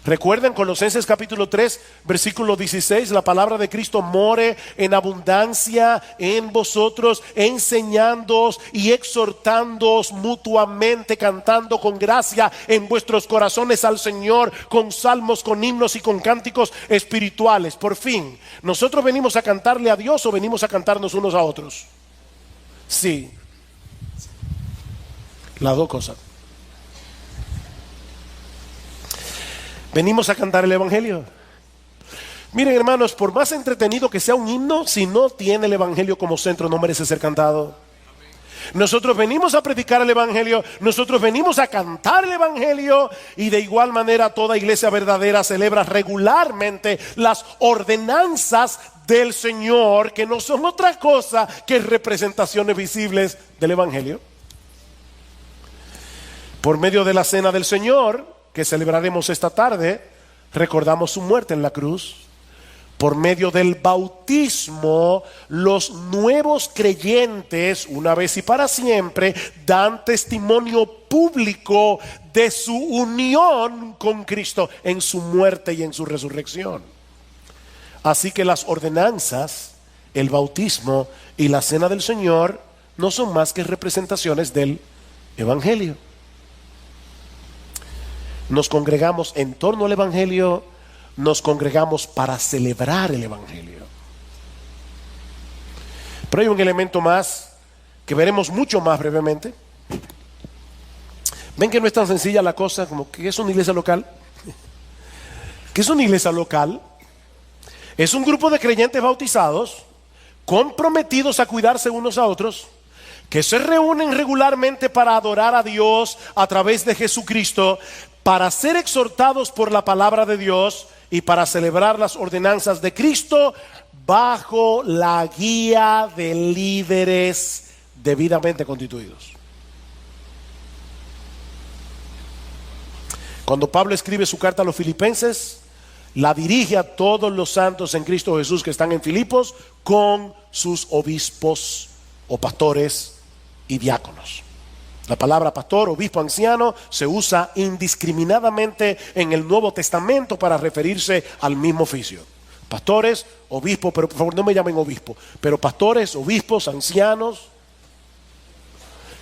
Recuerden Colosenses capítulo 3 versículo 16, la palabra de Cristo more en abundancia en vosotros, enseñándoos y exhortándoos mutuamente, cantando con gracia en vuestros corazones al Señor, con salmos, con himnos y con cánticos espirituales. Por fin, ¿nosotros venimos a cantarle a Dios o venimos a cantarnos unos a otros? Sí, las dos cosas. Venimos a cantar el Evangelio. Miren, hermanos, por más entretenido que sea un himno, si no tiene el Evangelio como centro, no merece ser cantado. Nosotros venimos a predicar el Evangelio, nosotros venimos a cantar el Evangelio, y de igual manera toda iglesia verdadera celebra regularmente las ordenanzas del Señor, que no son otra cosa que representaciones visibles del Evangelio. Por medio de la cena del Señor, que celebraremos esta tarde, recordamos su muerte en la cruz. Por medio del bautismo, los nuevos creyentes, una vez y para siempre, dan testimonio público de su unión con Cristo en su muerte y en su resurrección. Así que las ordenanzas, el bautismo y la cena del Señor no son más que representaciones del Evangelio. Nos congregamos en torno al Evangelio, nos congregamos para celebrar el Evangelio. Pero hay un elemento más que veremos mucho más brevemente. ¿Ven que no es tan sencilla la cosa como que es una iglesia local? ¿Qué es una iglesia local? Es un grupo de creyentes bautizados, comprometidos a cuidarse unos a otros, que se reúnen regularmente para adorar a Dios a través de Jesucristo, para ser exhortados por la palabra de Dios y para celebrar las ordenanzas de Cristo bajo la guía de líderes debidamente constituidos. Cuando Pablo escribe su carta a los filipenses, la dirige a todos los santos en Cristo Jesús que están en Filipos, con sus obispos o pastores y diáconos. La palabra pastor, obispo, anciano se usa indiscriminadamente en el Nuevo Testamento para referirse al mismo oficio. Pastores, obispos, pero por favor no me llamen obispo, pero pastores, obispos, ancianos.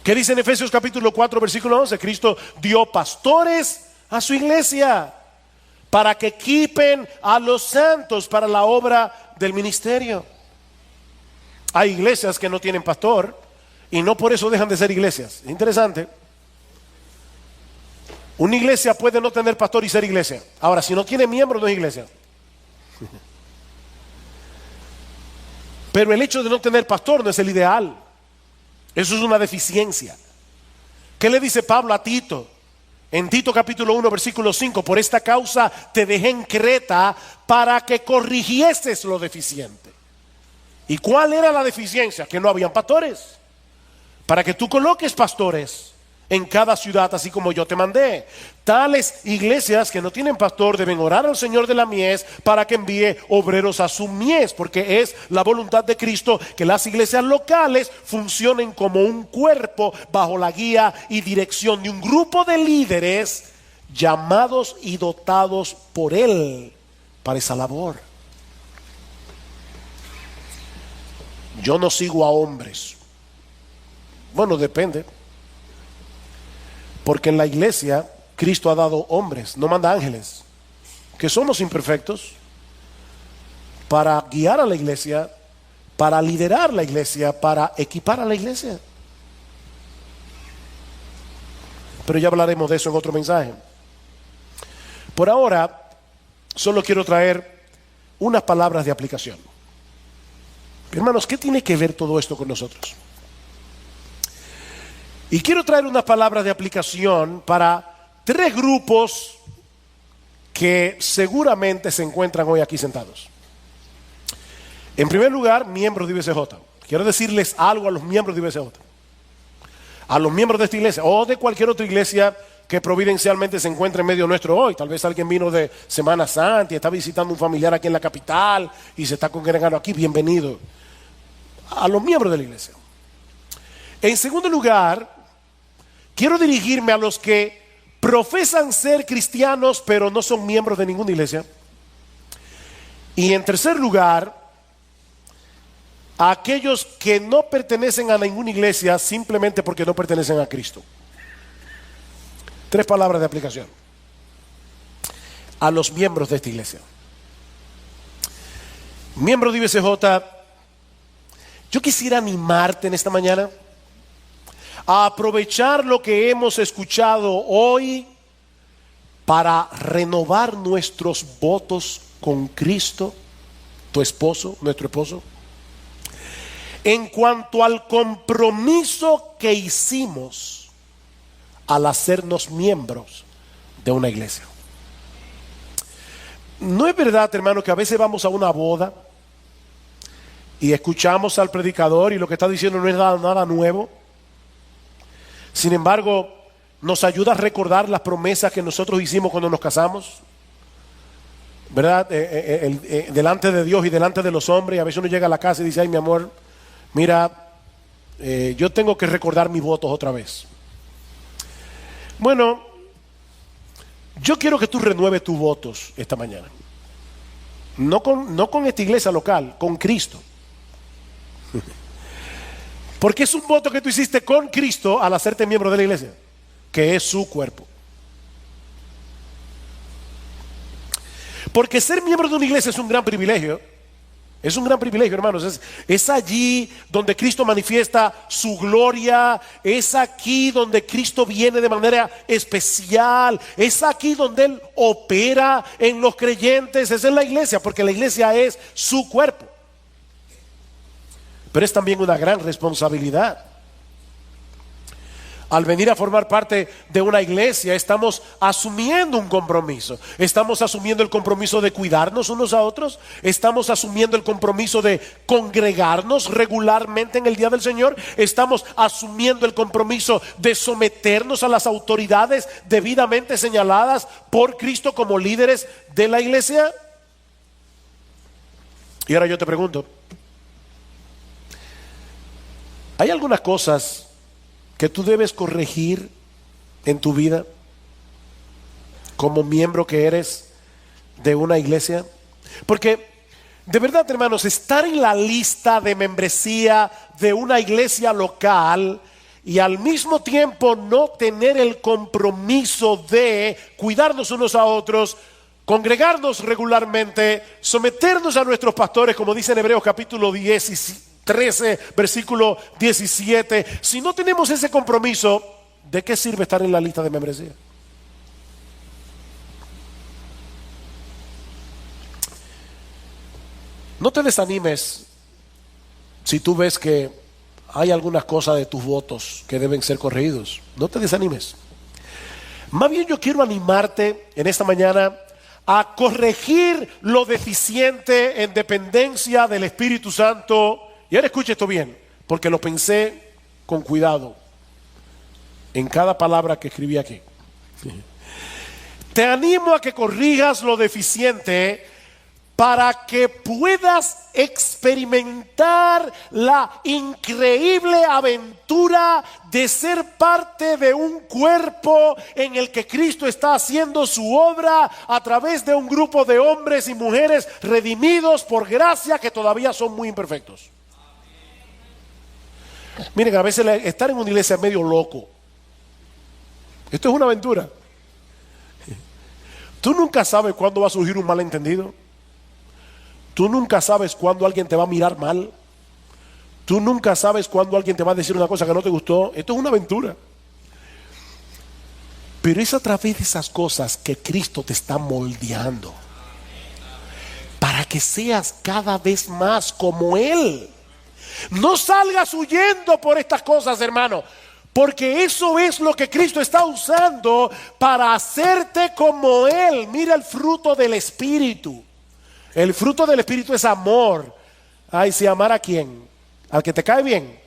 ¿Qué dice en Efesios capítulo 4 versículo 11? Cristo dio pastores a su iglesia para que equipen a los santos para la obra del ministerio. Hay iglesias que no tienen pastor y no por eso dejan de ser iglesias. Es interesante. Una iglesia puede no tener pastor y ser iglesia. Ahora, si no tiene miembros, no es iglesia. Pero el hecho de no tener pastor no es el ideal. Eso es una deficiencia. ¿Qué le dice Pablo a Tito? En Tito capítulo 1 versículo 5, por esta causa te dejé en Creta para que corrigieses lo deficiente. ¿Y cuál era la deficiencia? Que no habían pastores. Para que tú coloques pastores en cada ciudad, así como yo te mandé. Tales iglesias que no tienen pastor deben orar al Señor de la mies para que envíe obreros a su mies, porque es la voluntad de Cristo que las iglesias locales funcionen como un cuerpo bajo la guía y dirección de un grupo de líderes llamados y dotados por Él para esa labor. Yo no sigo a hombres. Bueno, depende. Porque en la iglesia Cristo ha dado hombres, no manda ángeles, que somos imperfectos, para guiar a la iglesia, para liderar la iglesia, para equipar a la iglesia. Pero ya hablaremos de eso en otro mensaje. Por ahora, solo quiero traer unas palabras de aplicación. Hermanos, ¿qué tiene que ver todo esto con nosotros? Y quiero traer unas palabras de aplicación para 3 grupos que seguramente se encuentran hoy aquí sentados. En primer lugar, miembros de IBCJ. Quiero decirles algo a los miembros de IBCJ, a los miembros de esta iglesia o de cualquier otra iglesia que providencialmente se encuentre en medio nuestro hoy. Tal vez alguien vino de Semana Santa y está visitando un familiar aquí en la capital y se está congregando aquí. Bienvenido. A los miembros de la iglesia. En segundo lugar, quiero dirigirme a los que profesan ser cristianos pero no son miembros de ninguna iglesia. Y en tercer lugar, a aquellos que no pertenecen a ninguna iglesia simplemente porque no pertenecen a Cristo. 3 palabras de aplicación a los miembros de esta iglesia. Miembros de IBCJ, yo quisiera animarte en esta mañana a aprovechar lo que hemos escuchado hoy para renovar nuestros votos con Cristo, tu esposo, nuestro esposo, en cuanto al compromiso que hicimos al hacernos miembros de una iglesia. ¿No es verdad, hermano, que a veces vamos a una boda y escuchamos al predicador y lo que está diciendo no es nada nuevo? Sin embargo, nos ayuda a recordar las promesas que nosotros hicimos cuando nos casamos, ¿verdad? Delante de Dios y delante de los hombres. A veces uno llega a la casa y dice: ay, mi amor, mira, yo tengo que recordar mis votos otra vez. Bueno, yo quiero que tú renueves tus votos esta mañana. No con esta iglesia local, con Cristo. Porque es un voto que tú hiciste con Cristo al hacerte miembro de la iglesia, que es su cuerpo. Porque ser miembro de una iglesia es un gran privilegio. Es un gran privilegio, hermanos. Es allí donde Cristo manifiesta su gloria. Es aquí donde Cristo viene de manera especial. Es aquí donde Él opera en los creyentes. Esa es la iglesia, porque la iglesia es su cuerpo. Pero es también una gran responsabilidad. Al venir a formar parte de una iglesia, estamos asumiendo un compromiso. Estamos asumiendo el compromiso de cuidarnos unos a otros. Estamos asumiendo el compromiso de congregarnos regularmente en el día del Señor. Estamos asumiendo el compromiso de someternos a las autoridades debidamente señaladas por Cristo como líderes de la iglesia. Y ahora yo te pregunto, ¿hay algunas cosas que tú debes corregir en tu vida como miembro que eres de una iglesia? Porque de verdad, hermanos, estar en la lista de membresía de una iglesia local y al mismo tiempo no tener el compromiso de cuidarnos unos a otros, congregarnos regularmente, someternos a nuestros pastores, como dice en Hebreos capítulo 13, versículo 17. Si no tenemos ese compromiso, ¿de qué sirve estar en la lista de membresía? No te desanimes si tú ves que hay algunas cosas de tus votos que deben ser corregidos. No te desanimes. Más bien yo quiero animarte en esta mañana a corregir lo deficiente en dependencia del Espíritu Santo. Y ahora escuche esto bien, porque lo pensé con cuidado en cada palabra que escribí aquí. Te animo a que corrijas lo deficiente para que puedas experimentar la increíble aventura de ser parte de un cuerpo en el que Cristo está haciendo su obra a través de un grupo de hombres y mujeres redimidos por gracia que todavía son muy imperfectos. Miren, a veces estar en una iglesia es medio loco. Esto es una aventura. Tú nunca sabes cuándo va a surgir un malentendido. Tú nunca sabes cuándo alguien te va a mirar mal. Tú nunca sabes cuándo alguien te va a decir una cosa que no te gustó. Esto es una aventura. Pero es a través de esas cosas que Cristo te está moldeando para que seas cada vez más como Él. No salgas huyendo por estas cosas, hermano, porque eso es lo que Cristo está usando para hacerte como Él. Mira el fruto del Espíritu. El fruto del Espíritu es amor. Ay, si amar a quién, al que te cae bien.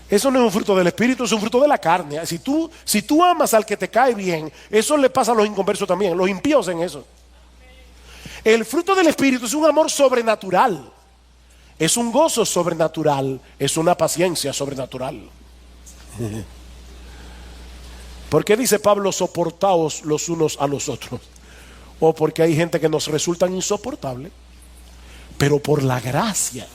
Eso no es un fruto del Espíritu, es un fruto de la carne. Si tú amas al que te cae bien, eso le pasa a los inconversos también. Los impíos en eso. El fruto del Espíritu es un amor sobrenatural. Es un gozo sobrenatural, es una paciencia sobrenatural. ¿Por qué dice Pablo soportaos los unos a los otros? O porque hay gente que nos resultan insoportables, pero por la gracia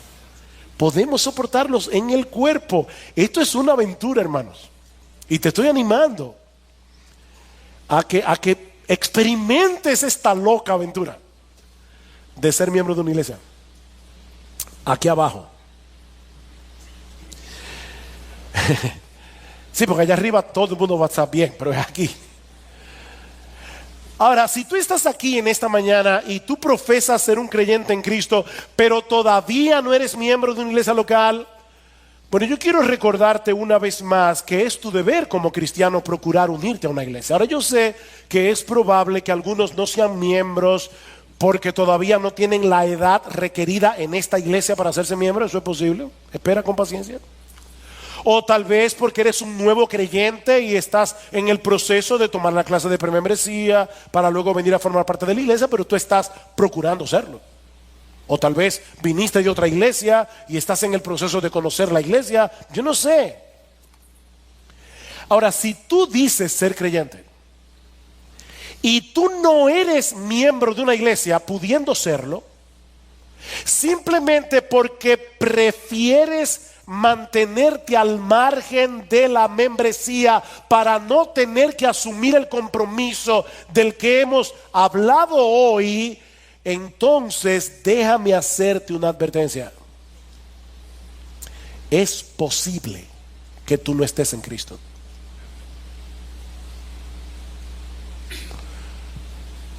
podemos soportarlos en el cuerpo. Esto es una aventura, hermanos, y te estoy animando a que experimentes esta loca aventura de ser miembro de una iglesia. Aquí abajo. Sí, porque allá arriba todo el mundo va a estar bien, pero es aquí. Ahora, si tú estás aquí en esta mañana y tú profesas ser un creyente en Cristo, pero todavía no eres miembro de una iglesia local, bueno, yo quiero recordarte una vez más que es tu deber como cristiano procurar unirte a una iglesia. Ahora, yo sé que es probable que algunos no sean miembros porque todavía no tienen la edad requerida en esta iglesia para hacerse miembro. Eso es posible. Espera con paciencia. O tal vez porque eres un nuevo creyente y estás en el proceso de tomar la clase de premembresía para luego venir a formar parte de la iglesia, pero tú estás procurando serlo. O tal vez viniste de otra iglesia y estás en el proceso de conocer la iglesia. Yo no sé. Ahora, si tú dices ser creyente y tú no eres miembro de una iglesia pudiendo serlo, simplemente porque prefieres mantenerte al margen de la membresía para no tener que asumir el compromiso del que hemos hablado hoy, entonces déjame hacerte una advertencia. Es posible que tú no estés en Cristo.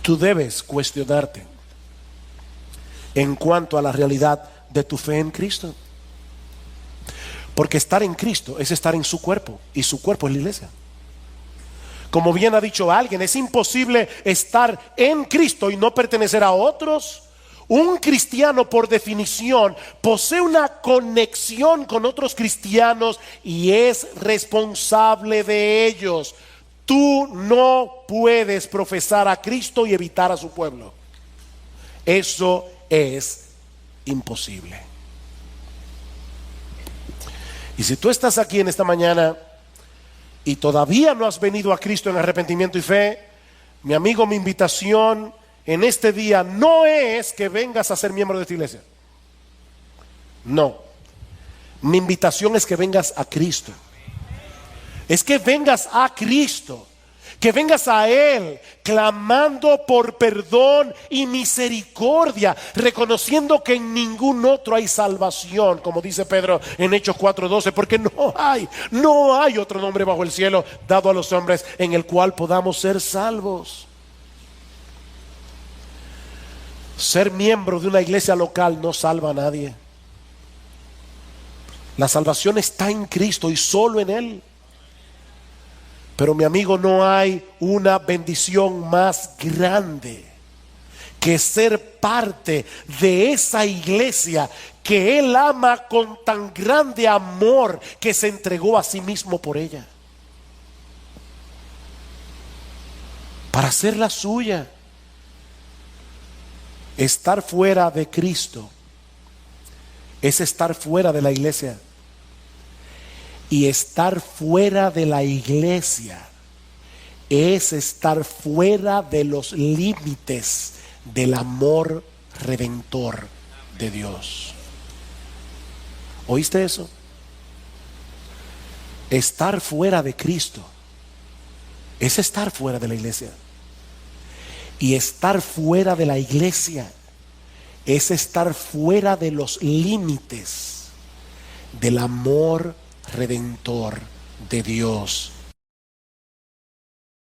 Tú debes cuestionarte en cuanto a la realidad de tu fe en Cristo. Porque estar en Cristo es estar en su cuerpo, y su cuerpo es la iglesia. Como bien ha dicho alguien, es imposible estar en Cristo y no pertenecer a otros. Un cristiano, por definición, posee una conexión con otros cristianos y es responsable de ellos. Tú no puedes profesar a Cristo y evitar a su pueblo. Eso es imposible. Y si tú estás aquí en esta mañana y todavía no has venido a Cristo en arrepentimiento y fe, mi amigo, mi invitación en este día no es que vengas a ser miembro de esta iglesia. No. Mi invitación es que vengas a Cristo. Es que vengas a Cristo. Que vengas a Él clamando por perdón y misericordia, reconociendo que en ningún otro hay salvación, como dice Pedro en Hechos 4:12, porque no hay otro nombre bajo el cielo dado a los hombres en el cual podamos ser salvos. Ser miembro de una iglesia local no salva a nadie. La salvación está en Cristo y solo en Él. Pero mi amigo, no hay una bendición más grande que ser parte de esa iglesia que Él ama con tan grande amor que se entregó a sí mismo por ella, para hacerla suya. Estar fuera de Cristo es estar fuera de la iglesia. Y estar fuera de la iglesia es estar fuera de los límites del amor redentor de Dios. ¿Oíste eso? Estar fuera de Cristo es estar fuera de la iglesia. Y estar fuera de la iglesia es estar fuera de los límites del amor redentor de Dios